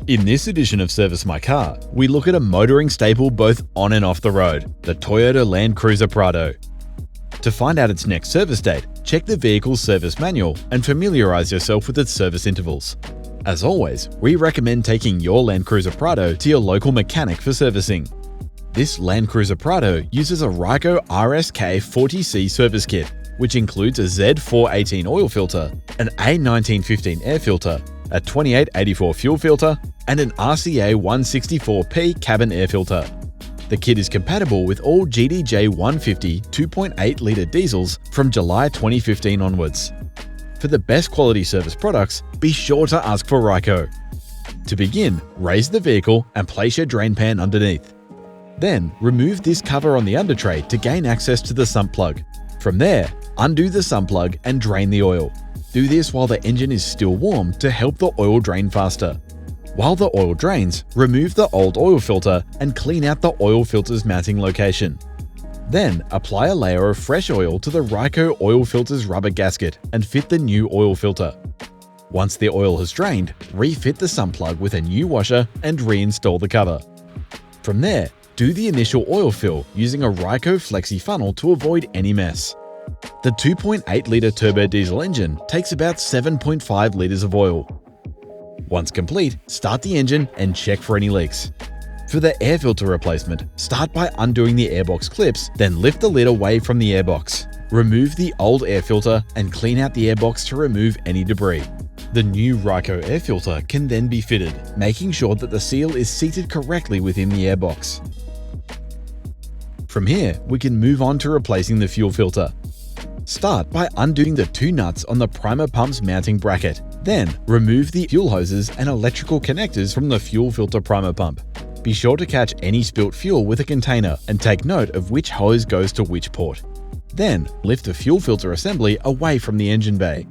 In this edition of Service My Car, we look at a motoring staple both on and off the road, the Toyota LandCruiser Prado. To find out its next service date, check the vehicle's service manual and familiarize yourself with its service intervals. As always, we recommend taking your LandCruiser Prado to your local mechanic for servicing. This LandCruiser Prado uses a Ryco RSK 40C service kit, which includes a Z418 oil filter, an A1915 air filter, a 2884 fuel filter, and an RCA 164P cabin air filter. The kit is compatible with all GDJ 150 2.8-litre diesels from July 2015 onwards. For the best quality service products, be sure to ask for Ryco. To begin, raise the vehicle and place your drain pan underneath. Then, remove this cover on the under tray to gain access to the sump plug. From there, undo the sump plug and drain the oil. Do this while the engine is still warm to help the oil drain faster. While the oil drains, remove the old oil filter and clean out the oil filter's mounting location. Then, apply a layer of fresh oil to the Ryco oil filter's rubber gasket and fit the new oil filter. Once the oil has drained, refit the sump plug with a new washer and reinstall the cover. From there, do the initial oil fill using a Ryco Flexi funnel to avoid any mess. The 2.8-litre turbo diesel engine takes about 7.5 litres of oil. Once complete, start the engine and check for any leaks. For the air filter replacement, start by undoing the airbox clips, then lift the lid away from the airbox. Remove the old air filter and clean out the airbox to remove any debris. The new Ryco air filter can then be fitted, making sure that the seal is seated correctly within the airbox. From here, we can move on to replacing the fuel filter. Start by undoing the two nuts on the primer pump's mounting bracket. Then, remove the fuel hoses and electrical connectors from the fuel filter primer pump. Be sure to catch any spilt fuel with a container and take note of which hose goes to which port. Then, lift the fuel filter assembly away from the engine bay.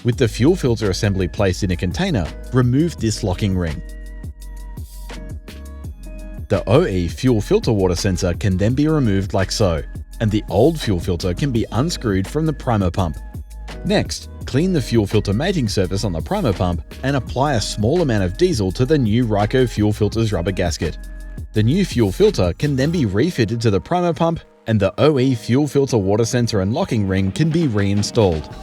With the fuel filter assembly placed in a container, remove this locking ring. The OE fuel filter water sensor can then be removed like so, and the old fuel filter can be unscrewed from the primer pump. Next, clean the fuel filter mating surface on the primer pump and apply a small amount of diesel to the new Ryco fuel filter's rubber gasket. The new fuel filter can then be refitted to the primer pump, and the OE fuel filter water sensor and locking ring can be reinstalled.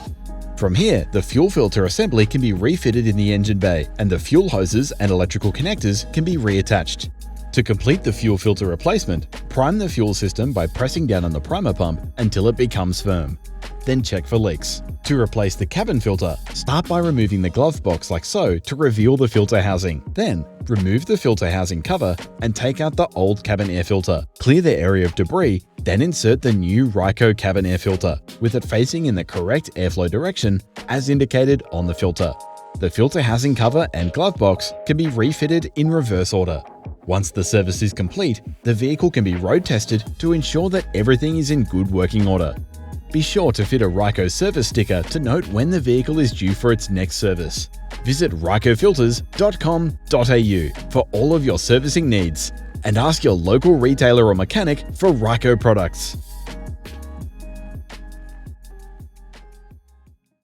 From here, the fuel filter assembly can be refitted in the engine bay, and the fuel hoses and electrical connectors can be reattached. To complete the fuel filter replacement, prime the fuel system by pressing down on the primer pump until it becomes firm. Then check for leaks. To replace the cabin filter, start by removing the glove box like so to reveal the filter housing. Then, remove the filter housing cover and take out the old cabin air filter. Clear the area of debris, then insert the new Ryco cabin air filter, with it facing in the correct airflow direction as indicated on the filter. The filter housing cover and glove box can be refitted in reverse order. Once the service is complete, the vehicle can be road tested to ensure that everything is in good working order. Be sure to fit a Ryco service sticker to note when the vehicle is due for its next service. Visit rycofilters.com.au for all of your servicing needs, and ask your local retailer or mechanic for Ryco products.